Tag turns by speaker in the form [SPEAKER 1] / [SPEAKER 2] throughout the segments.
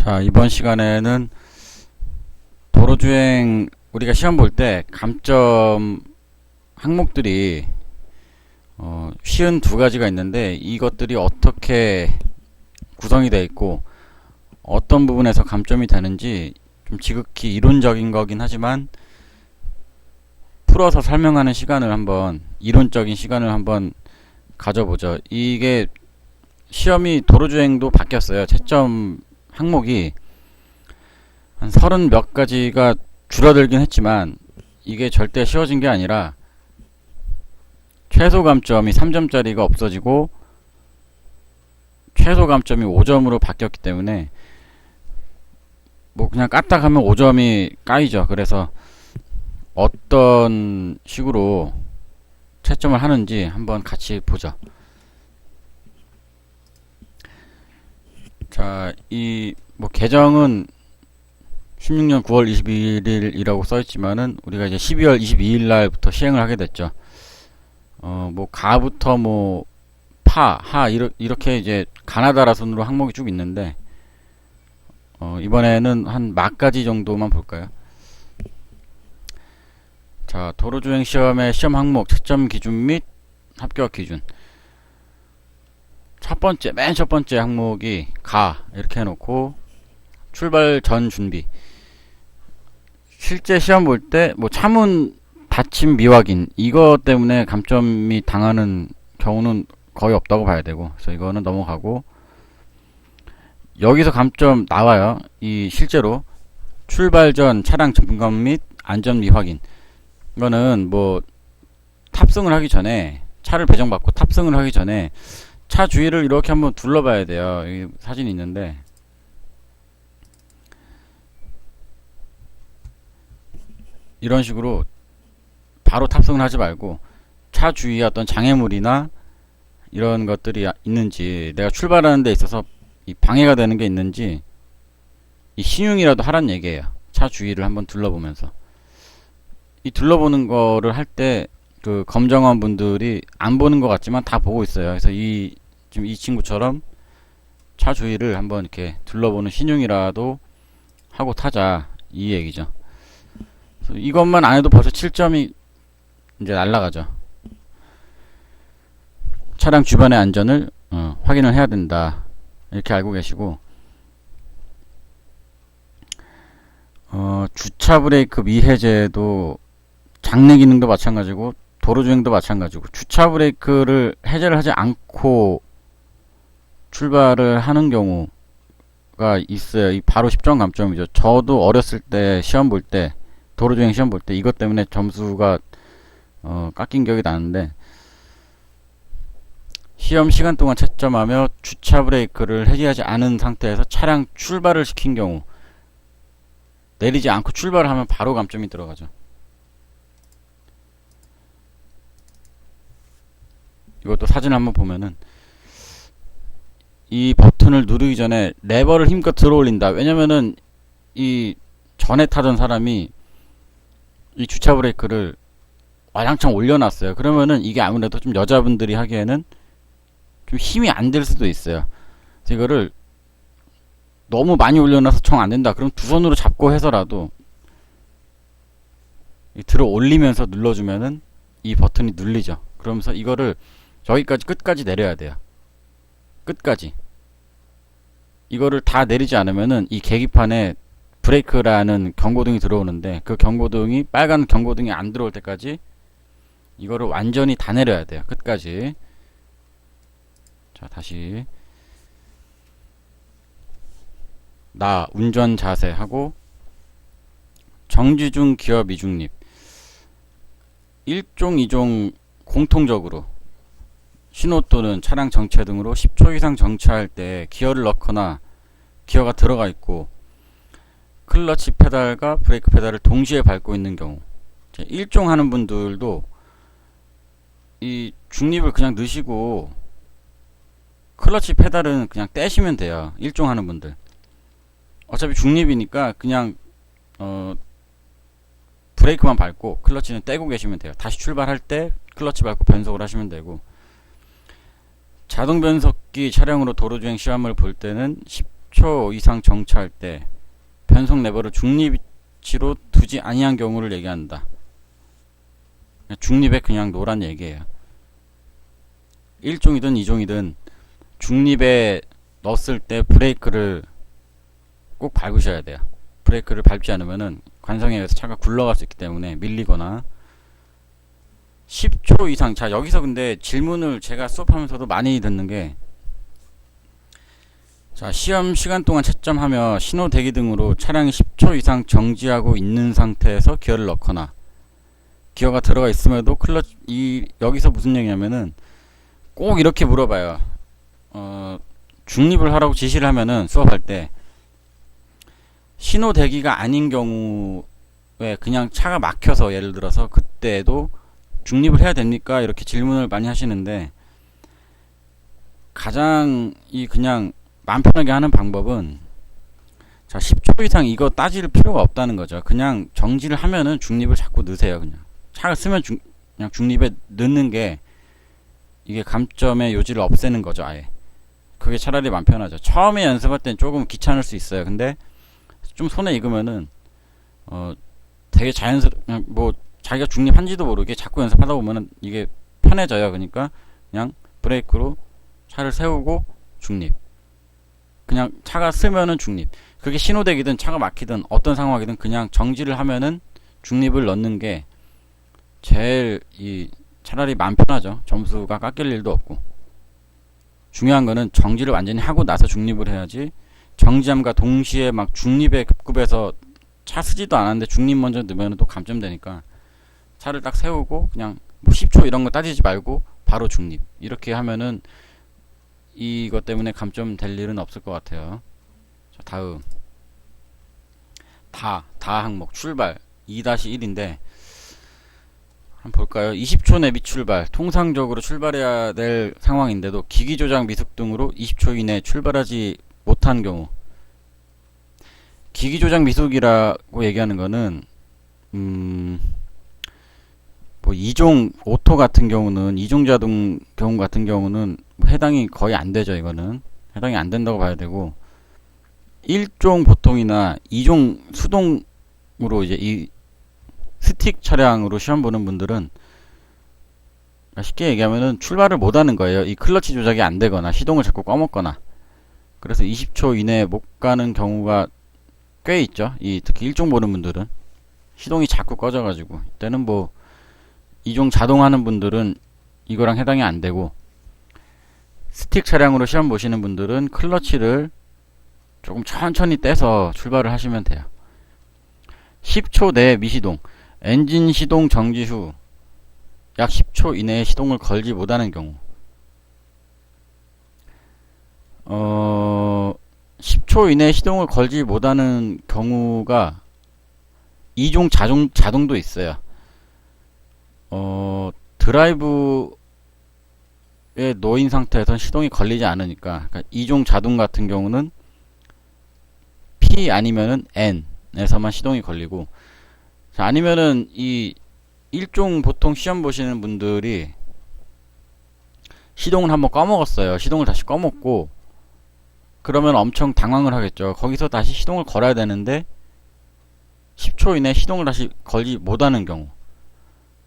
[SPEAKER 1] 자, 이번 시간에는 도로주행 우리가 시험 볼 때 감점 항목들이 쉬운 두 가지가 있는데 이것들이 어떻게 구성이 되어 있고 어떤 부분에서 감점이 되는지 좀 지극히 이론적인 거긴 하지만 풀어서 설명하는 시간을 한번 이론적인 시간을 한번 가져보죠. 이게 시험이 도로주행도 바뀌었어요. 채점 항목이 한 30 몇 가지가 줄어들긴 했지만 이게 절대 쉬워진 게 아니라 최소 감점이 3점짜리가 없어지고 최소 감점이 5점으로 바뀌었기 때문에 뭐 그냥 까딱하면 5점이 까이죠. 그래서 어떤 식으로 채점을 하는지 한번 같이 보죠. 자, 이 뭐 개정은 16년 9월 21일이라고 써있지만은 우리가 이제 12월 22일 날부터 시행을 하게 됐죠. 뭐 가부터 뭐 파, 하 이렇게 이제 가나다라 순으로 항목이 쭉 있는데 이번에는 한 막가지 정도만 볼까요? 자, 도로주행 시험의 시험 항목 채점 기준 및 합격 기준. 맨 첫 번째 항목이 가 이렇게 해놓고 출발 전 준비. 실제 시험 볼 때 뭐 차문 닫힘 미확인 이거 때문에 감점이 당하는 경우는 거의 없다고 봐야 되고, 그래서 이거는 넘어가고, 여기서 감점 나와요. 이 실제로 출발 전 차량 점검 및 안전 미확인. 이거는 뭐 탑승을 하기 전에, 차를 배정받고 탑승을 하기 전에 차 주위를 이렇게 한번 둘러봐야 돼요. 여기 사진이 있는데 이런 식으로 바로 탑승을 하지 말고 차 주위에 어떤 장애물이나 이런 것들이 있는지, 내가 출발하는 데 있어서 이 방해가 되는 게 있는지 이 신용이라도 하란 얘기예요. 차 주위를 한번 둘러보면서. 이 둘러보는 거를 할 때 그 검정원 분들이 안 보는 것 같지만 다 보고 있어요. 그래서 지금 이 친구처럼 차 주위를 한번 이렇게 둘러보는 신용이라도 하고 타자, 이 얘기죠. 그래서 이것만 안 해도 벌써 7점이 이제 날라가죠. 차량 주변의 안전을 확인을 해야 된다, 이렇게 알고 계시고, 주차 브레이크 미해제도 장내 기능도 마찬가지고 도로주행도 마찬가지고, 주차 브레이크를 해제를 하지 않고 출발을 하는 경우가 있어요. 이 바로 10점 감점이죠. 저도 어렸을 때 시험 볼 때, 도로주행 시험 볼 때 이것 때문에 점수가 깎인 기억이 나는데, 시험 시간 동안 채점하며 주차 브레이크를 해제하지 않은 상태에서 차량 출발을 시킨 경우, 내리지 않고 출발을 하면 바로 감점이 들어가죠. 이것도 사진 한번 보면은 이 버튼을 누르기 전에 레버를 힘껏 들어 올린다. 왜냐면은 이 전에 타던 사람이 이 주차 브레이크를 와장창 올려놨어요. 그러면은 이게 아무래도 좀 여자분들이 하기에는 좀 힘이 안 될 수도 있어요. 그래서 이거를 너무 많이 올려놔서 정 안 된다. 그럼 두 손으로 잡고 해서라도 들어 올리면서 눌러주면은 이 버튼이 눌리죠. 그러면서 이거를 저기까지 끝까지 내려야 돼요. 끝까지. 이거를 다 내리지 않으면은 이 계기판에 브레이크라는 경고등이 들어오는데, 그 경고등이 빨간 경고등이 안 들어올 때까지 이거를 완전히 다 내려야 돼요. 끝까지. 자, 다시 나 운전 자세 하고, 정지 중 기어 미중립. 1종 2종 공통적으로 신호 또는 차량 정체 등으로 10초 이상 정차할 때 기어를 넣거나 기어가 들어가 있고 클러치 페달과 브레이크 페달을 동시에 밟고 있는 경우. 1종 하는 분들도 이 중립을 그냥 넣으시고 클러치 페달은 그냥 떼시면 돼요. 1종 하는 분들. 어차피 중립이니까 그냥 브레이크만 밟고 클러치는 떼고 계시면 돼요. 다시 출발할 때 클러치 밟고 변속을 하시면 되고, 자동 변속기 차량으로 도로주행 시험을 볼 때는 10초 이상 정차할 때 변속 레버를 중립위치로 두지 아니한 경우를 얘기한다. 중립에 그냥 놓으란 얘기예요. 1종이든 2종이든 중립에 넣었을 때 브레이크를 꼭 밟으셔야 돼요. 브레이크를 밟지 않으면은 관성에 의해서 차가 굴러갈 수 있기 때문에 밀리거나. 10초 이상. 자, 여기서 근데 질문을 제가 수업하면서도 많이 듣는 게, 자, 시험 시간 동안 채점하며 신호 대기 등으로 차량이 10초 이상 정지하고 있는 상태에서 기어를 넣거나, 기어가 들어가 있음에도 여기서 무슨 얘기냐면은 꼭 이렇게 물어봐요. 중립을 하라고 지시를 하면은 수업할 때 신호 대기가 아닌 경우에 그냥 차가 막혀서 예를 들어서 그때도 중립을 해야 됩니까? 이렇게 질문을 많이 하시는데, 가장 그냥 마음 편하게 하는 방법은, 자, 10초 이상 이거 따질 필요가 없다는 거죠. 그냥 정지를 하면은 중립을 자꾸 넣으세요. 그냥 차를 쓰면 그냥 중립에 넣는 게 이게 감점의 요지를 없애는 거죠. 아예 그게 차라리 마음 편하죠. 처음에 연습할 땐 조금 귀찮을 수 있어요. 근데 좀 손에 익으면은 되게 그냥 뭐 자기가 중립한지도 모르게 자꾸 연습하다 보면은 이게 편해져요. 그러니까 그냥 브레이크로 차를 세우고 중립, 그냥 차가 쓰면은 중립, 그게 신호대기든 차가 막히든 어떤 상황이든 그냥 정지를 하면은 중립을 넣는 게 제일 차라리 마음 편하죠. 점수가 깎일 일도 없고. 중요한 거는 정지를 완전히 하고 나서 중립을 해야지, 정지함과 동시에 막 중립에 급급해서 차 쓰지도 않았는데 중립 먼저 넣으면 또 감점되니까 차를 딱 세우고 그냥 뭐 10초 이런 거 따지지 말고 바로 중립, 이렇게 하면은 이것 때문에 감점 될 일은 없을 것 같아요. 자, 다음 다 항목 출발 2-1인데 한번 볼까요? 20초 내 미출발. 통상적으로 출발해야 될 상황인데도 기기 조작 미숙 등으로 20초 이내 출발하지 못한 경우. 기기 조작 미숙이라고 얘기하는 거는 뭐 2종 오토 같은 경우는, 2종 자동 경우 같은 경우는 뭐 해당이 거의 안 되죠. 이거는 해당이 안 된다고 봐야 되고, 1종 보통이나 2종 수동으로 이제 이 스틱 차량으로 시험 보는 분들은 쉽게 얘기하면은 출발을 못 하는 거예요. 이 클러치 조작이 안 되거나 시동을 자꾸 꺼먹거나. 그래서 20초 이내에 못 가는 경우가 꽤 있죠. 특히 1종 보는 분들은 시동이 자꾸 꺼져가지고, 이때는 뭐 2종 자동 하는 분들은 이거랑 해당이 안 되고, 스틱 차량으로 시험 보시는 분들은 클러치를 조금 천천히 떼서 출발을 하시면 돼요. 10초 내 미시동. 엔진 시동 정지 후 약 10초 이내에 시동을 걸지 못하는 경우. 10초 이내에 시동을 걸지 못하는 경우가 2종 자동도 있어요. 드라이브에 놓인 상태에선 시동이 걸리지 않으니까, 그러니까 2종 자동 같은 경우는 P 아니면은 N에서만 시동이 걸리고, 자, 아니면은 이 1종 보통 시험 보시는 분들이 시동을 한번 꺼먹었어요. 시동을 다시 꺼먹고 그러면 엄청 당황을 하겠죠. 거기서 다시 시동을 걸어야 되는데 10초 이내 시동을 다시 걸지 못하는 경우,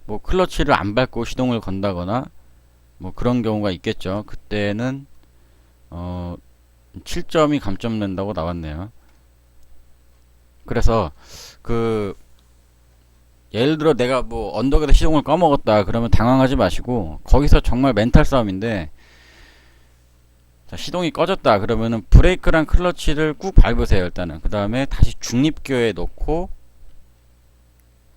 [SPEAKER 1] 뭐 클러치를 안 밟고 시동을 건다거나 뭐 그런 경우가 있겠죠. 그때는 7점이 감점된다고 나왔네요. 그래서 예를 들어 내가 뭐 언덕에서 시동을 꺼먹었다 그러면 당황하지 마시고, 거기서 정말 멘탈 싸움인데, 자, 시동이 꺼졌다 그러면은 브레이크랑 클러치를 꾹 밟으세요. 일단은 그 다음에 다시 중립기어에 놓고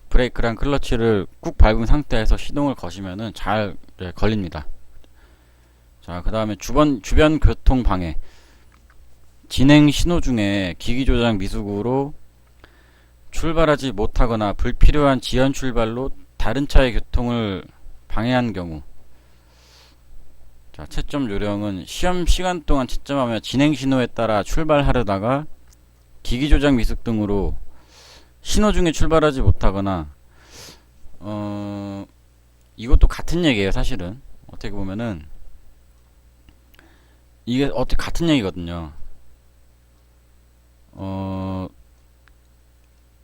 [SPEAKER 1] 브레이크랑 클러치를 꾹 밟은 상태에서 시동을 거시면은 잘 걸립니다. 자, 그 다음에 주변 교통 방해. 진행 신호 중에 기기 조작 미숙으로 출발하지 못하거나 불필요한 지연 출발로 다른 차의 교통을 방해한 경우. 자, 채점 요령은 시험 시간 동안 채점하며 진행 신호에 따라 출발하려다가 기기 조작 미숙 등으로 신호 중에 출발하지 못하거나, 이것도 같은 얘기예요. 사실은 어떻게 보면은 이게 같은 얘기거든요. 어,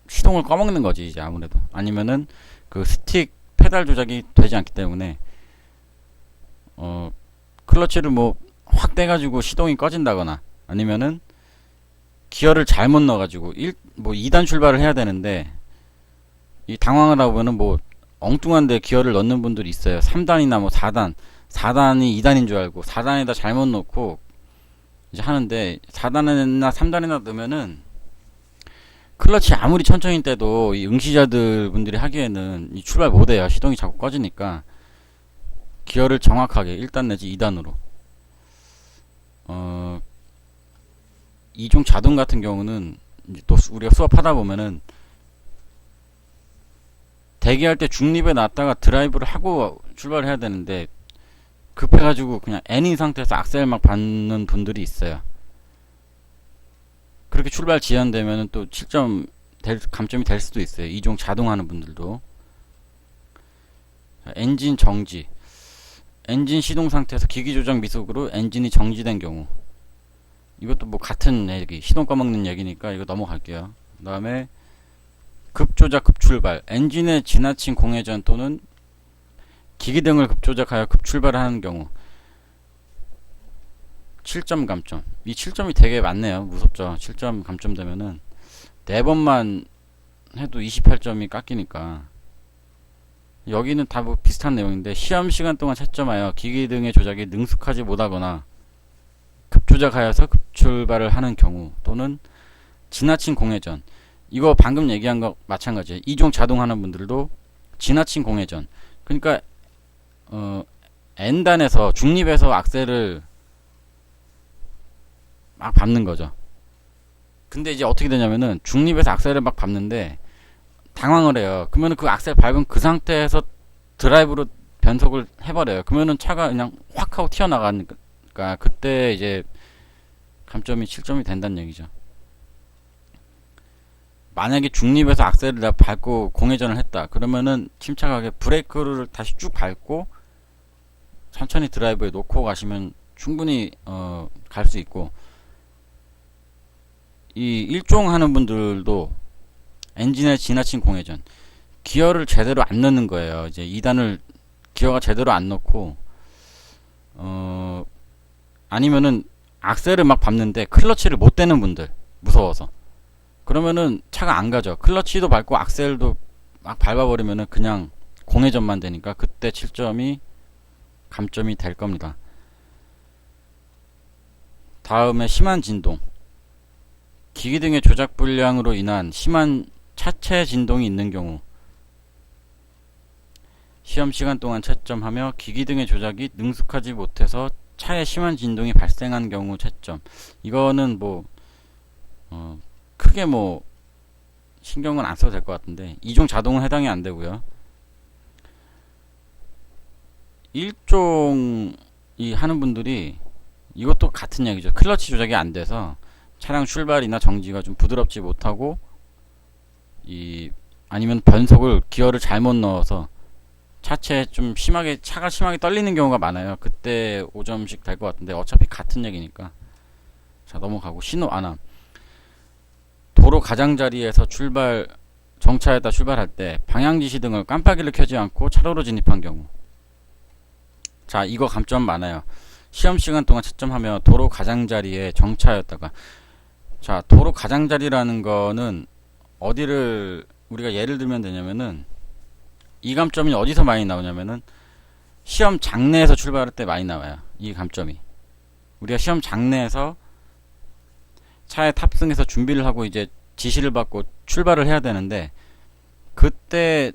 [SPEAKER 1] 시동을 꺼먹는 거지 이제 아무래도. 아니면은 그 스틱 페달 조작이 되지 않기 때문에 클러치를 뭐 확 떼가지고 시동이 꺼진다거나, 아니면은 기어를 잘못 넣어가지고 2단 출발을 해야 되는데 이 당황을 하고는 뭐 엉뚱한데 기어를 넣는 분들이 있어요. 3단이나 뭐 4단이 2단인 줄 알고 4단에다 잘못 넣고 이제 하는데, 4단이나 3단이나 넣으면은 클러치 아무리 천천히 떼도 이 응시자들 분들이 하기에는 이 출발 못해요. 시동이 자꾸 꺼지니까. 기어를 정확하게 1단 내지 2단으로, 2종 자동 같은 경우는 이제 또 우리가 수업하다 보면은 대기할 때 중립에 놨다가 드라이브를 하고 출발을 해야 되는데 급해가지고 그냥 N인 상태에서 악셀 막 밟는 분들이 있어요. 그렇게 출발 지연되면은 또 7점 감점이 될 수도 있어요. 2종 자동 하는 분들도. 엔진 정지. 엔진 시동 상태에서 기기 조작 미숙으로 엔진이 정지된 경우. 이것도 뭐 같은 얘기, 시동 꺼먹는 얘기니까 이거 넘어갈게요. 그 다음에 급조작 급출발. 엔진의 지나친 공회전 또는 기기 등을 급조작하여 급출발을 하는 경우. 7점 감점. 이 7점이 되게 많네요. 무섭죠. 7점 감점되면은 4번만 해도 28점이 깎이니까. 여기는 다 뭐 비슷한 내용인데, 시험 시간 동안 채점하여 기기 등의 조작에 능숙하지 못하거나 급조작하여서 급출발을 하는 경우, 또는 지나친 공회전. 이거 방금 얘기한 거 마찬가지예요. 2종 자동 하는 분들도 지나친 공회전. 그러니까 N단에서 중립에서 악셀을 막 밟는 거죠. 근데 이제 어떻게 되냐면은 중립에서 악셀을 막 밟는데 당황을 해요. 그러면은 그 악셀 밟은 그 상태에서 드라이브로 변속을 해버려요. 그러면은 차가 그냥 확 하고 튀어나가니까 그때 이제 감점이 7점이 된다는 얘기죠. 만약에 중립에서 악셀을 내가 밟고 공회전을 했다. 그러면은 침착하게 브레이크를 다시 쭉 밟고 천천히 드라이브에 놓고 가시면 충분히 갈 수 있고, 이 1종 하는 분들도 엔진의 지나친 공회전, 기어를 제대로 안 넣는 거예요. 이제 2단을 기어가 제대로 안 넣고 아니면은 악셀을 막 밟는데 클러치를 못 떼는 분들, 무서워서. 그러면은 차가 안 가죠. 클러치도 밟고 악셀도 막 밟아버리면은 그냥 공회전만 되니까 그때 7점이 감점이 될 겁니다. 다음에 심한 진동. 기기 등의 조작 불량으로 인한 심한 차체 진동이 있는 경우. 시험 시간 동안 채점하며 기기 등의 조작이 능숙하지 못해서 차에 심한 진동이 발생한 경우 채점. 이거는 뭐 크게 뭐 신경은 안 써도 될 것 같은데, 2종 자동은 해당이 안 되고요. 1종이 하는 분들이 이것도 같은 얘기죠. 클러치 조작이 안 돼서 차량 출발이나 정지가 좀 부드럽지 못하고, 아니면 변속을 기어를 잘못 넣어서 차체에 좀 심하게, 차가 심하게 떨리는 경우가 많아요. 그때 5점씩 될 것 같은데 어차피 같은 얘기니까. 자, 넘어가고. 신호 안함. 도로 가장자리에서 정차했다 출발할 때 방향지시 등을 깜빡이를 켜지 않고 차로로 진입한 경우. 자, 이거 감점 많아요. 시험 시간 동안 채점하며 도로 가장자리에 정차하였다가. 자, 도로 가장자리라는 거는 어디를 우리가 예를 들면 되냐면은, 이 감점이 어디서 많이 나오냐면은 시험 장내에서 출발할 때 많이 나와요. 이 감점이. 우리가 시험 장내에서 차에 탑승해서 준비를 하고 이제 지시를 받고 출발을 해야 되는데, 그때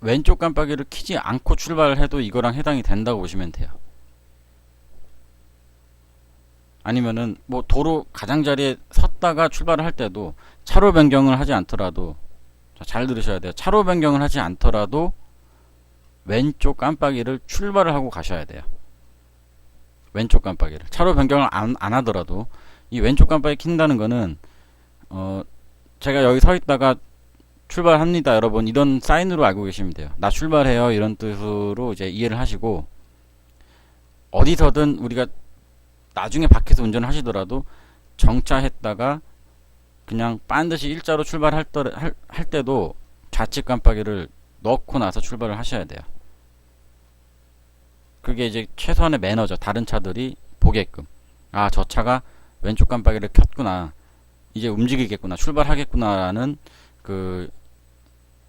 [SPEAKER 1] 왼쪽 깜빡이를 켜지 않고 출발을 해도 이거랑 해당이 된다고 보시면 돼요. 아니면은 뭐 도로 가장자리에 섰다가 출발을 할 때도 차로 변경을 하지 않더라도, 잘 들으셔야 돼요. 차로 변경을 하지 않더라도 왼쪽 깜빡이를 출발을 하고 가셔야 돼요. 왼쪽 깜빡이를. 차로 변경을 안 하더라도 이 왼쪽 깜빡이 킨다는 거는 제가 여기 서 있다가 출발합니다 여러분, 이런 사인으로 알고 계시면 돼요. 나 출발해요, 이런 뜻으로 이제 이해를 하시고, 어디서든 우리가 나중에 밖에서 운전을 하시더라도 정차했다가 그냥 반드시 일자로 할 때도 좌측 깜빡이를 넣고 나서 출발을 하셔야 돼요. 그게 이제 최소한의 매너죠. 다른 차들이 보게끔. 아, 저 차가 왼쪽 깜빡이를 켰구나. 이제 움직이겠구나. 출발하겠구나라는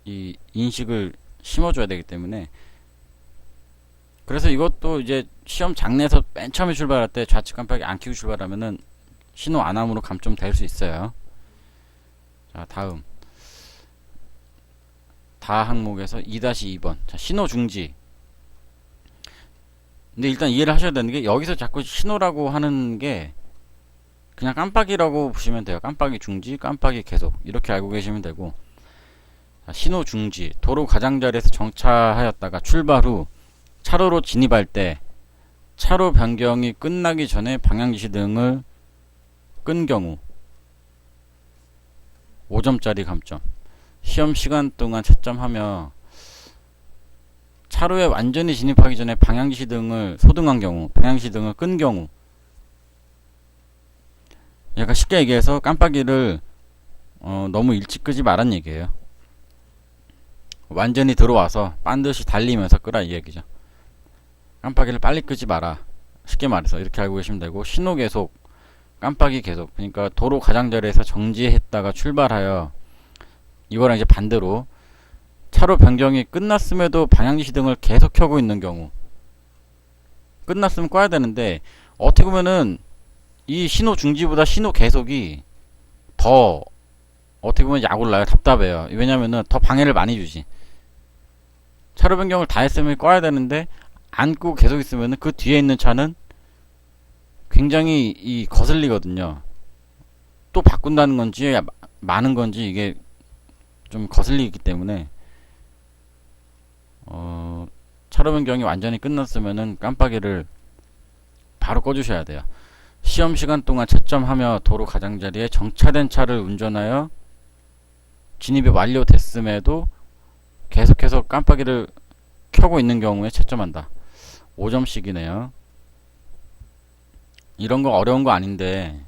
[SPEAKER 1] 이 인식을 심어줘야 되기 때문에. 그래서 이것도 이제 시험 장내에서 맨 처음에 출발할 때 좌측 깜빡이 안 켜고 출발하면은 신호 안함으로 감점될 수 있어요. 자, 다음. 다 항목에서 2-2번. 자, 신호 중지. 근데 일단 이해를 하셔야 되는 게 여기서 자꾸 신호라고 하는 게 그냥 깜빡이라고 보시면 돼요. 깜빡이 중지, 깜빡이 계속 이렇게 알고 계시면 되고, 자, 신호 중지, 도로 가장자리에서 정차하였다가 출발 후 차로로 진입할 때 차로 변경이 끝나기 전에 방향지시 등을 끈 경우 5점짜리 감점. 시험 시간 동안 채점하며 차로에 완전히 진입하기 전에 방향지시 등을 소등한 경우, 방향지시 등을 끈 경우, 약간 쉽게 얘기해서 깜빡이를 너무 일찍 끄지 말란 얘기예요. 완전히 들어와서 반드시 달리면서 끄라 이 얘기죠. 깜빡이를 빨리 끄지 마라. 쉽게 말해서 이렇게 알고 계시면 되고, 신호 계속, 깜빡이 계속. 그러니까 도로 가장자리에서 정지했다가 출발하여, 이거랑 이제 반대로 차로 변경이 끝났음에도 방향지시 등을 계속 켜고 있는 경우, 끝났으면 꺼야 되는데 어떻게 보면은 이 신호 중지보다 신호 계속이 더 어떻게 보면 약올라요. 답답해요. 왜냐면은 더 방해를 많이 주지. 차로 변경을 다 했으면 꺼야 되는데 안 끄고 계속 있으면은 그 뒤에 있는 차는 굉장히 거슬리거든요. 또 바꾼다는 건지 많은 건지 이게 좀 거슬리기 때문에 차로 변경이 완전히 끝났으면은 깜빡이를 바로 꺼주셔야 돼요. 시험 시간 동안 채점하며 도로 가장자리에 정차된 차를 운전하여 진입이 완료됐음에도 계속해서 깜빡이를 켜고 있는 경우에 채점한다. 5점씩이네요. 이런 거 어려운 거 아닌데,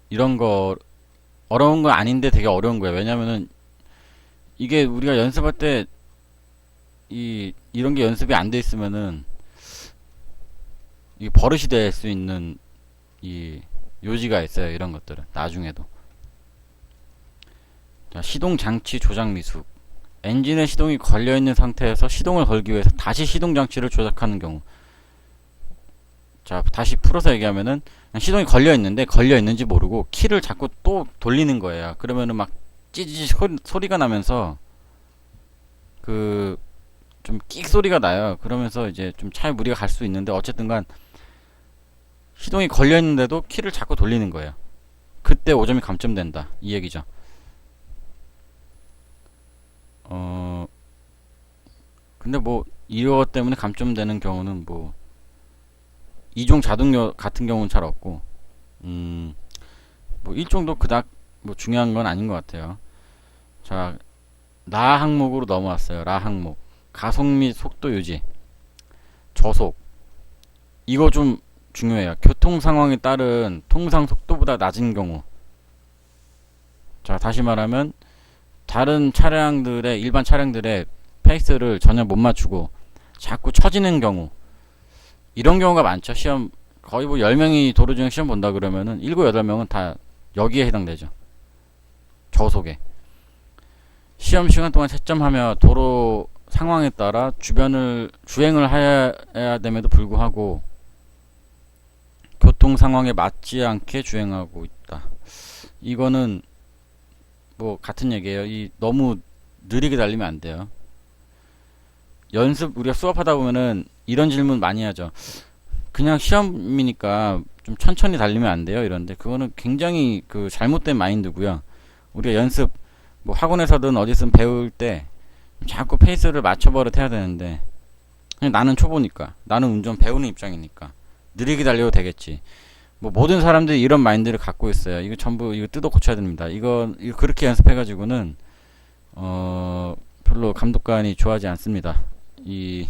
[SPEAKER 1] 이런 거 어려운 거 아닌데 되게 어려운 거예요. 왜냐면은 이게 우리가 연습할 때 이런 게 연습이 안 돼 있으면은 이 버릇이 될 수 있는 이 요지가 있어요. 이런 것들은 나중에도. 자, 시동 장치 조작 미숙. 엔진에 시동이 걸려 있는 상태에서 시동을 걸기 위해서 다시 시동 장치를 조작하는 경우. 자, 다시 풀어서 얘기하면은 시동이 걸려 있는데 걸려 있는지 모르고 키를 자꾸 또 돌리는 거예요. 그러면은 막 찌지지 소리가 나면서 좀 끽 소리가 나요. 그러면서 이제 좀 차에 무리가 갈 수 있는데, 어쨌든간 시동이 걸려 있는데도 키를 자꾸 돌리는 거예요. 그때 5점이 감점된다 이 얘기죠. 근데 뭐 이것 때문에 감점되는 경우는 뭐 이종 자동료 같은 경우는 잘 없고, 뭐 일종도 그닥 뭐 중요한 건 아닌 것 같아요. 자, 라 항목으로 넘어왔어요. 라 항목. 가속 및 속도 유지. 저속. 이거 좀 중요해요. 교통 상황에 따른 통상 속도보다 낮은 경우. 자, 다시 말하면 다른 차량들의 일반 차량들의 페이스를 전혀 못 맞추고 자꾸 처지는 경우. 이런 경우가 많죠. 시험 거의 뭐 10명이 도로 중에 시험 본다 그러면은 7, 8명은 다 여기에 해당되죠. 저속에. 시험 시간 동안 채점하며 도로 상황에 따라 주행을 해야 됨에도 불구하고 교통 상황에 맞지 않게 주행하고 있다. 이거는 뭐 같은 얘기예요. 너무 느리게 달리면 안 돼요. 우리가 수업하다 보면은 이런 질문 많이 하죠. 그냥 시험이니까 좀 천천히 달리면 안 돼요, 이런데 그거는 굉장히 잘못된 마인드고요. 우리가 연습 뭐 학원에서든 어디서든 배울 때 자꾸 페이스를 맞춰버릇 해야 되는데, 그냥 나는 초보니까, 나는 운전 배우는 입장이니까 느리게 달려도 되겠지. 뭐 모든 사람들이 이런 마인드를 갖고 있어요. 이거 전부 뜯어 고쳐야 됩니다. 이거 그렇게 연습해가지고는 별로 감독관이 좋아하지 않습니다. 이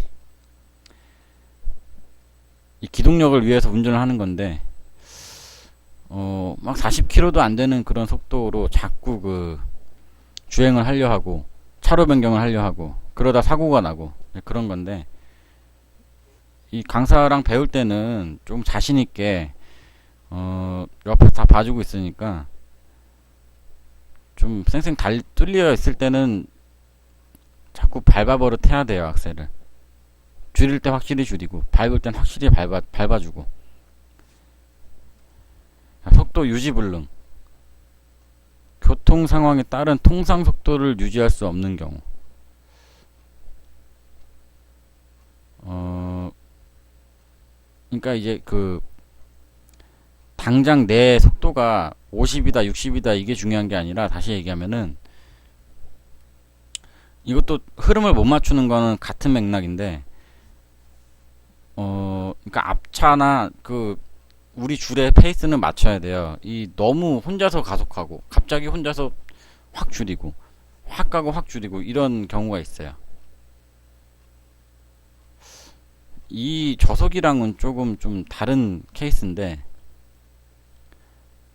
[SPEAKER 1] 기동력을 위해서 운전을 하는 건데, 막 40km도 안 되는 그런 속도로 자꾸 그 주행을 하려 하고 차로 변경을 하려 하고 그러다 사고가 나고 그런 건데, 이 강사랑 배울 때는 좀 자신 있게 옆에 다 봐주고 있으니까 좀 쌩쌩 뚫려 있을 때는 자꾸 밟아버릇 해야 돼요. 악셀을 줄일 때 확실히 줄이고 밟을 땐 확실히 밟아주고. 속도 유지 불능, 교통 상황에 따른 통상 속도를 유지할 수 없는 경우. 그러니까 이제 그 당장 내 속도가 50이다 60이다 이게 중요한 게 아니라, 다시 얘기하면은 이것도 흐름을 못 맞추는 거는 같은 맥락인데, 그러니까 앞차나 그 우리 줄의 페이스는 맞춰야 돼요. 이 너무 혼자서 가속하고 갑자기 혼자서 확 줄이고 확 가고 확 줄이고 이런 경우가 있어요. 이 저속이랑은 조금 좀 다른 케이스인데,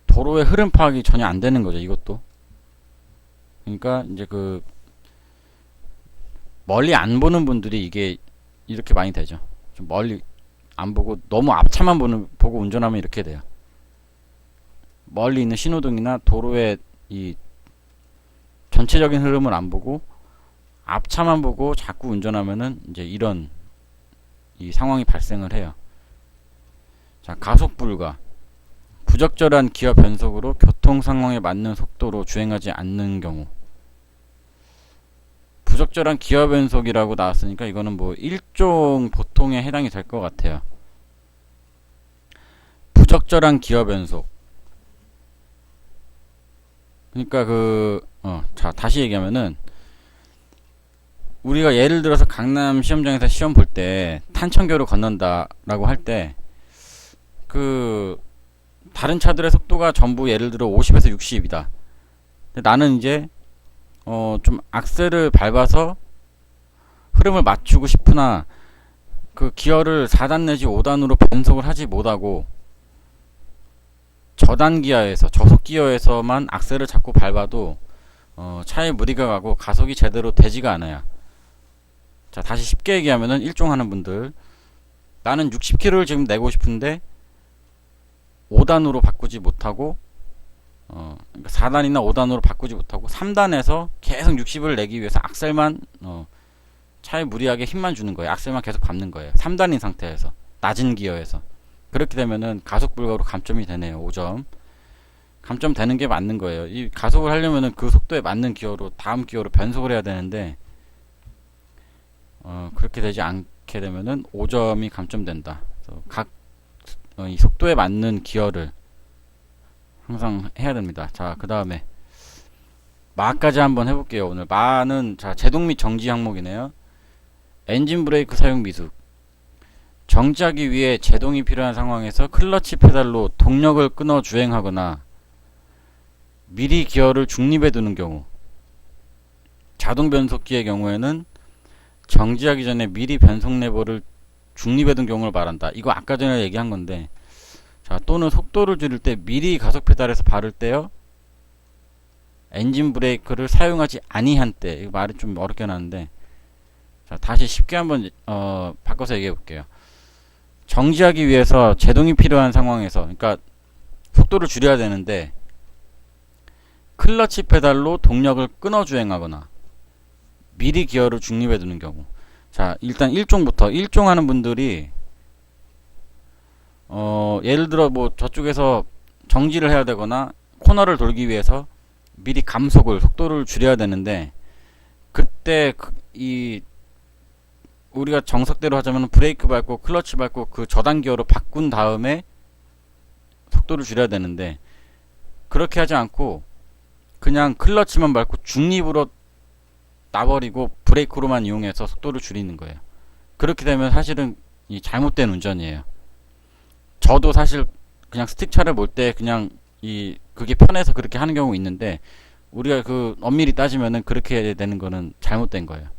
[SPEAKER 1] 도로의 흐름 파악이 전혀 안 되는 거죠, 이것도. 그러니까 이제 그 멀리 안 보는 분들이 이게 이렇게 많이 되죠. 좀 멀리 안 보고 너무 앞차만 보고 운전하면 이렇게 돼요. 멀리 있는 신호등이나 도로의 이 전체적인 흐름을 안 보고 앞차만 보고 자꾸 운전하면은 이제 이런 이 상황이 발생을 해요. 자, 가속 불가. 부적절한 기어 변속으로 교통 상황에 맞는 속도로 주행하지 않는 경우. 부적절한 기어 변속이라고 나왔으니까 이거는 뭐 일종 보통에 해당이 될 것 같아요. 부적절한 기어 변속. 그러니까 자, 다시 얘기하면은, 우리가 예를 들어서 강남 시험장에서 시험 볼 때 탄천교를 건넌다라고 할 때, 그 다른 차들의 속도가 전부 예를 들어 50에서 60이다. 나는 이제 좀 악셀을 밟아서 흐름을 맞추고 싶으나 그 기어를 4단 내지 5단으로 변속을 하지 못하고 저단 기어에서 저속 기어에서만 악셀을 자꾸 밟아도 차에 무리가 가고 가속이 제대로 되지가 않아요. 자, 다시 쉽게 얘기하면은 일종하는 분들, 나는 60km를 지금 내고 싶은데 5단으로 바꾸지 못하고 그러니까 4단이나 5단으로 바꾸지 못하고 3단에서 계속 60을 내기 위해서 악셀만 차에 무리하게 힘만 주는 거예요. 악셀만 계속 밟는 거예요. 3단인 상태에서 낮은 기어에서. 그렇게 되면은 가속 불가로 감점이 되네요. 5점. 감점 되는 게 맞는 거예요. 이 가속을 하려면은 그 속도에 맞는 기어로 다음 기어로 변속을 해야 되는데 그렇게 되지 않게 되면은 5점이 감점된다. 그래서 이 속도에 맞는 기어를 항상 해야 됩니다. 자, 그 다음에 마까지 한번 해볼게요. 오늘 마는 자, 제동 및 정지 항목이네요. 엔진 브레이크 사용 미숙. 정지하기 위해 제동이 필요한 상황에서 클러치 페달로 동력을 끊어 주행하거나 미리 기어를 중립에 두는 경우. 자동 변속기의 경우에는 정지하기 전에 미리 변속 레버를 중립에 둔 경우를 말한다. 이거 아까 전에 얘기한 건데, 자, 또는 속도를 줄일 때 미리 가속 페달에서 바를 때요, 엔진 브레이크를 사용하지 아니한 때. 이거 말이 좀 어렵게 나는데, 자, 다시 쉽게 한번 바꿔서 얘기해 볼게요. 정지하기 위해서 제동이 필요한 상황에서, 그러니까 속도를 줄여야 되는데 클러치 페달로 동력을 끊어 주행하거나 미리 기어를 중립에 두는 경우. 자, 일단 1종부터 1종 하는 분들이 예를 들어 뭐 저쪽에서 정지를 해야 되거나 코너를 돌기 위해서 미리 속도를 줄여야 되는데, 그때 우리가 정석대로 하자면 브레이크 밟고 클러치 밟고 그 저단 기어로 바꾼 다음에 속도를 줄여야 되는데, 그렇게 하지 않고 그냥 클러치만 밟고 중립으로 놔버리고 브레이크로만 이용해서 속도를 줄이는 거예요. 그렇게 되면 사실은 이 잘못된 운전이에요. 저도 사실 그냥 스틱차를 몰 때 그냥 그게 편해서 그렇게 하는 경우 있는데, 우리가 그 엄밀히 따지면은 그렇게 되는 거는 잘못된 거예요.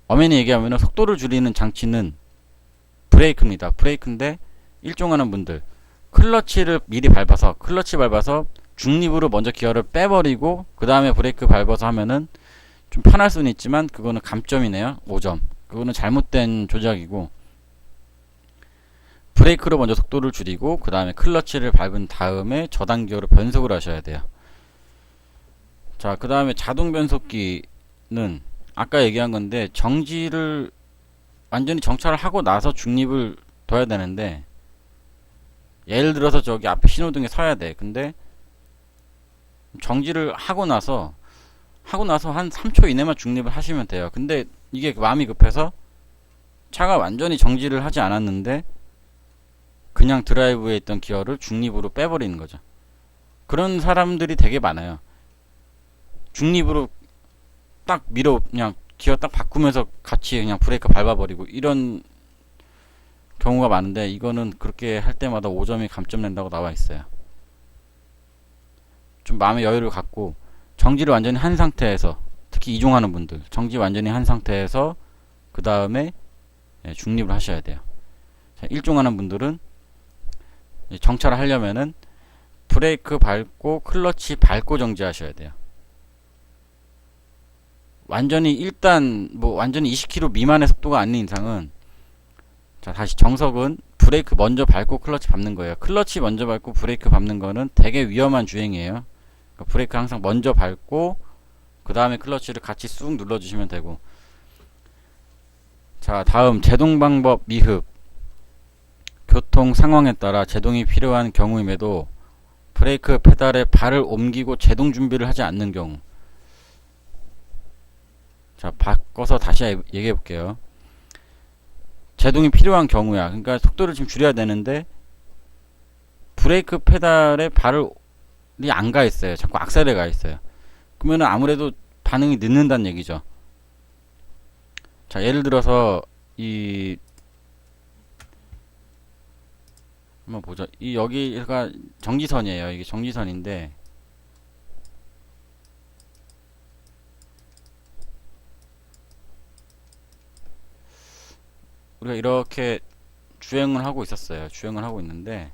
[SPEAKER 1] 엄연히 얘기하면은 속도를 줄이는 장치는 브레이크입니다. 브레이크인데 일종하는 분들, 클러치를 미리 밟아서 중립으로 먼저 기어를 빼버리고 그 다음에 브레이크 밟아서 하면은 좀 편할 수는 있지만 그거는 감점이네요. 5점. 그거는 잘못된 조작이고, 브레이크로 먼저 속도를 줄이고 그 다음에 클러치를 밟은 다음에 저단 기어로 변속을 하셔야 돼요. 자, 그 다음에 자동 변속기는 아까 얘기한 건데, 정지를 완전히 정차를 하고 나서 중립을 둬야 되는데, 예를 들어서 저기 앞에 신호등에 서야 돼. 근데 정지를 하고 나서 한 3초 이내만 중립을 하시면 돼요. 근데 이게 마음이 급해서 차가 완전히 정지를 하지 않았는데 그냥 드라이브에 있던 기어를 중립으로 빼버리는 거죠. 그런 사람들이 되게 많아요. 중립으로 딱 그냥 기어 딱 바꾸면서 같이 그냥 브레이크 밟아버리고 이런 경우가 많은데, 이거는 그렇게 할 때마다 5점이 감점된다고 나와 있어요. 좀 마음의 여유를 갖고 정지를 완전히 한 상태에서, 특히 이종하는 분들 정지 완전히 한 상태에서 그 다음에 중립을 하셔야 돼요. 자, 일종하는 분들은 정차를 하려면은 브레이크 밟고 클러치 밟고 정지하셔야 돼요. 완전히 완전히 20km 미만의 속도가 아닌 이상은, 자, 다시 정석은 브레이크 먼저 밟고 클러치 밟는 거예요. 클러치 먼저 밟고 브레이크 밟는 거는 되게 위험한 주행이에요. 그러니까 브레이크 항상 먼저 밟고 그 다음에 클러치를 같이 쑥 눌러주시면 되고. 자, 다음 제동 방법 미흡. 교통 상황에 따라 제동이 필요한 경우임에도 브레이크 페달에 발을 옮기고 제동 준비를 하지 않는 경우. 자, 바꿔서 다시 얘기해 볼게요. 제동이 필요한 경우야. 그러니까 속도를 지금 줄여야 되는데 브레이크 페달에 발이 안 가 있어요. 자꾸 악셀에 가 있어요. 그러면은 아무래도 반응이 늦는다는 얘기죠. 자, 예를 들어서 한번 보죠. 여기가 정지선이에요. 이게 정지선인데, 우리가 이렇게 주행을 하고 있었어요. 주행을 하고 있는데,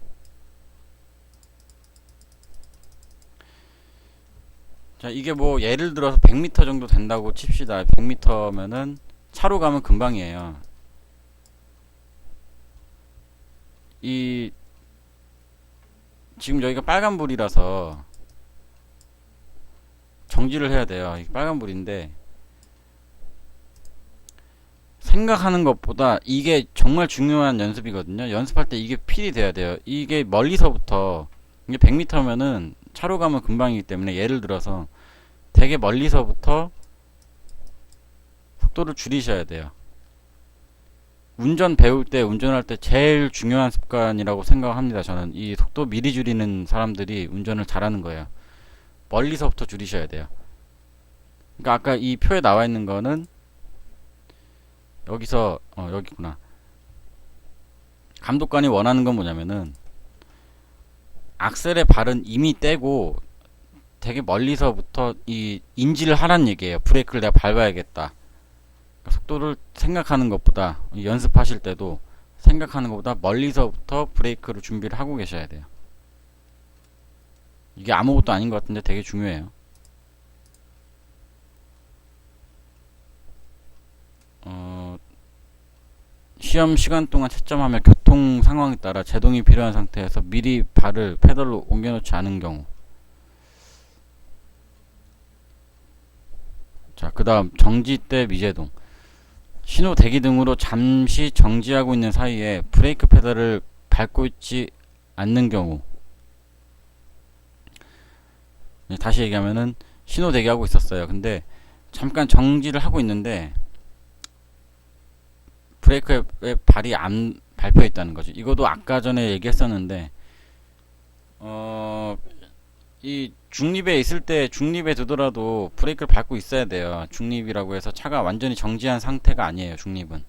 [SPEAKER 1] 자, 이게 뭐 예를 들어서 100m 정도 된다고 칩시다. 100m면은 차로 가면 금방이에요. 지금 여기가 빨간불이라서 정지를 해야 돼요. 이게 빨간불인데, 생각하는 것보다 이게 정말 중요한 연습이거든요. 연습할 때 이게 필이 돼야 돼요. 이게 멀리서부터, 이게 100m면은 차로 가면 금방이기 때문에, 예를 들어서 되게 멀리서부터 속도를 줄이셔야 돼요. 운전할 때 제일 중요한 습관이라고 생각합니다. 저는 이 속도 미리 줄이는 사람들이 운전을 잘하는 거예요. 멀리서부터 줄이셔야 돼요. 그러니까 아까 이 표에 나와 있는 거는 여기구나. 감독관이 원하는 건 뭐냐면은 악셀의 발은 이미 떼고 되게 멀리서부터 인지를 하란 얘기예요. 브레이크를 내가 밟아야겠다. 그러니까 속도를 생각하는 것보다, 연습하실 때도 생각하는 것보다 멀리서부터 브레이크를 준비를 하고 계셔야 돼요. 이게 아무것도 아닌 것 같은데 되게 중요해요. 시험 시간 동안 채점하며 교통 상황에 따라 제동이 필요한 상태에서 미리 발을 페달로 옮겨놓지 않은 경우. 자, 그 다음 정지 때 미제동. 신호 대기 등으로 잠시 정지하고 있는 사이에 브레이크 페달을 밟고 있지 않는 경우. 다시 얘기하면은 신호 대기하고 있었어요. 근데 잠깐 정지를 하고 있는데 브레이크에 발이 안 밟혀 있다는 거죠. 이것도 아까 전에 얘기했었는데, 이 중립에 두더라도 브레이크를 밟고 있어야 돼요. 중립이라고 해서 차가 완전히 정지한 상태가 아니에요. 중립은.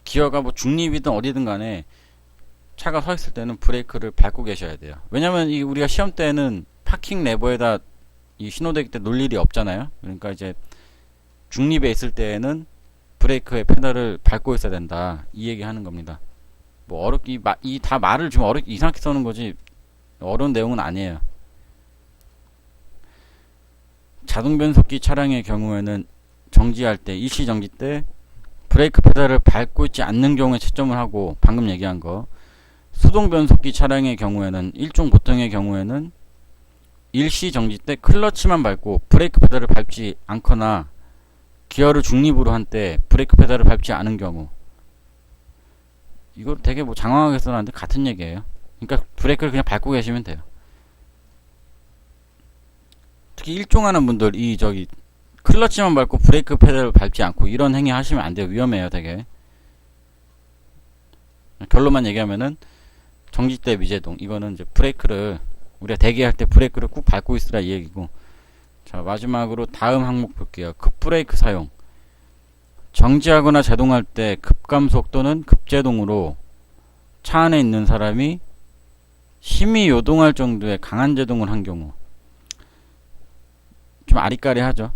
[SPEAKER 1] 기어가 뭐 중립이든 어디든 간에 차가 서 있을 때는 브레이크를 밟고 계셔야 돼요. 왜냐면 우리가 시험 때는 파킹 레버에다 이 신호대기 때 놓을 일이 없잖아요. 그러니까 이제 중립에 있을 때에는 브레이크의 페달을 밟고 있어야 된다, 이 얘기 하는 겁니다. 뭐 이 다 말을 좀 이상하게 써는 거지 어려운 내용은 아니에요. 자동 변속기 차량의 경우에는 정지할 때, 일시 정지 때 브레이크 페달을 밟고 있지 않는 경우에 채점을 하고, 방금 얘기한 거 수동 변속기 차량의 경우에는, 일종 보통의 경우에는 일시 정지 때 클러치만 밟고 브레이크 페달을 밟지 않거나 기어를 중립으로 한 때 브레이크 페달을 밟지 않은 경우. 이거 되게 뭐 장황하게 써놨는데 같은 얘기예요. 그러니까 브레이크를 그냥 밟고 계시면 돼요. 특히 일종하는 분들, 클러치만 밟고 브레이크 페달을 밟지 않고 이런 행위 하시면 안 돼요. 위험해요, 되게. 결론만 얘기하면은 정지 때 미제동, 이거는 이제 브레이크를, 우리가 대기할 때 브레이크를 꾹 밟고 있으라 이 얘기고. 자, 마지막으로 다음 항목 볼게요. 급브레이크 사용. 정지하거나 제동할 때 급감속 또는 급제동으로 차 안에 있는 사람이 심히 요동할 정도의 강한 제동을 한 경우. 좀 아리까리하죠.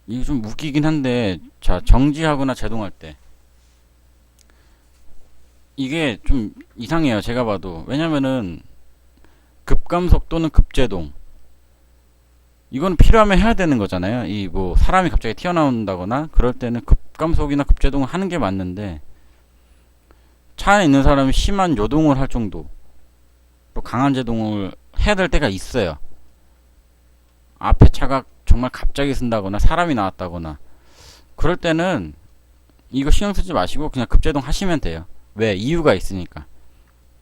[SPEAKER 1] 이게 좀 웃기긴 한데, 자, 정지하거나 제동할 때 이게 좀 이상해요, 제가 봐도. 왜냐면은 급감속 또는 급제동, 이건 필요하면 해야 되는 거잖아요. 이 뭐 사람이 갑자기 튀어나온다거나 그럴 때는 급감속이나 급제동을 하는 게 맞는데, 차 안에 있는 사람이 심한 요동을 할 정도, 또 강한 제동을 해야 될 때가 있어요. 앞에 차가 정말 갑자기 쓴다거나 사람이 나왔다거나 그럴 때는 이거 신경 쓰지 마시고 그냥 급제동 하시면 돼요. 왜? 이유가 있으니까.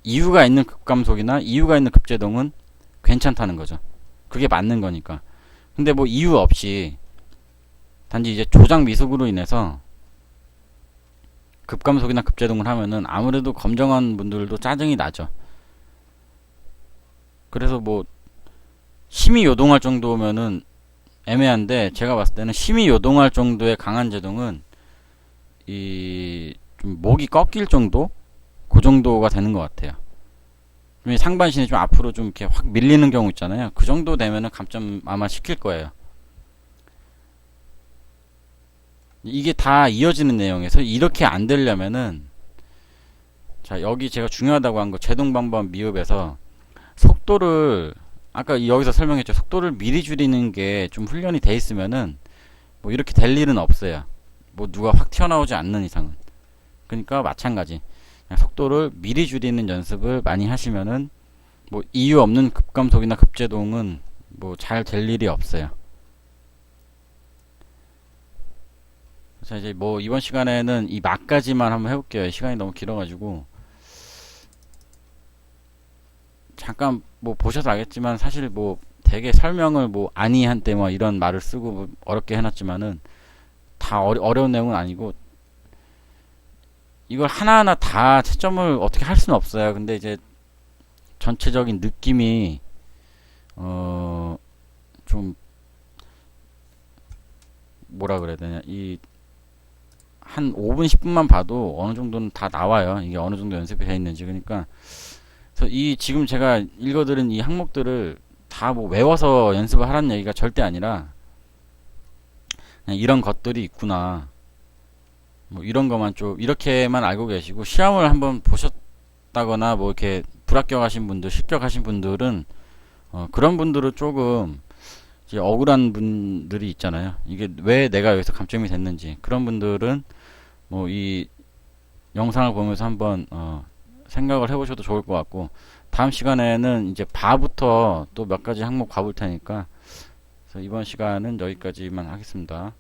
[SPEAKER 1] 이유가 있는 급감속이나 이유가 있는 급제동은 괜찮다는 거죠. 그게 맞는 거니까. 근데 뭐 이유 없이 단지 이제 조작 미숙으로 인해서 급감속이나 급제동을 하면은 아무래도 검정한 분들도 짜증이 나죠. 그래서 뭐 심히 요동할 정도면은 애매한데, 제가 봤을 때는 심히 요동할 정도의 강한 제동은 좀 목이 꺾일 정도? 그 정도가 되는 것 같아요. 상반신이 좀 앞으로 좀 이렇게 확 밀리는 경우 있잖아요. 그 정도 되면은 감점 아마 시킬 거예요. 이게 다 이어지는 내용에서 이렇게 안 되려면은, 자, 여기 제가 중요하다고 한 거 제동 방법 미흡에서 속도를, 아까 여기서 설명했죠. 속도를 미리 줄이는 게 좀 훈련이 돼 있으면은 뭐 이렇게 될 일은 없어요. 뭐 누가 확 튀어나오지 않는 이상은. 그러니까 마찬가지. 속도를 미리 줄이는 연습을 많이 하시면은 뭐 이유 없는 급감속이나 급제동은 뭐 잘 될 일이 없어요. 자, 이제 뭐 이번 시간에는 이 막까지만 한번 해볼게요. 시간이 너무 길어가지고. 잠깐 뭐 보셔서 알겠지만 사실 뭐 되게 설명을 뭐 아니한때 뭐 이런 말을 쓰고 뭐 어렵게 해놨지만은 다 어려운 내용은 아니고, 이걸 하나하나 다 채점을 어떻게 할 수는 없어요. 근데 이제 전체적인 느낌이 좀 뭐라 그래야 되냐, 이 한 5분 10분만 봐도 어느 정도는 다 나와요. 이게 어느 정도 연습이 되어 있는지. 그러니까 그래서 이 지금 제가 읽어드린 이 항목들을 다 뭐 외워서 연습을 하라는 얘기가 절대 아니라, 그냥 이런 것들이 있구나, 뭐 이런 것만 좀 이렇게만 알고 계시고, 시험을 한번 보셨다거나 뭐 이렇게 불합격하신 분들, 실격하신 분들은 그런 분들은 조금 이제 억울한 분들이 있잖아요. 이게 왜 내가 여기서 감점이 됐는지. 그런 분들은 뭐 이 영상을 보면서 한번 생각을 해보셔도 좋을 것 같고, 다음 시간에는 이제 바부터 또 몇 가지 항목 봐볼 테니까, 그래서 이번 시간은 여기까지만 하겠습니다.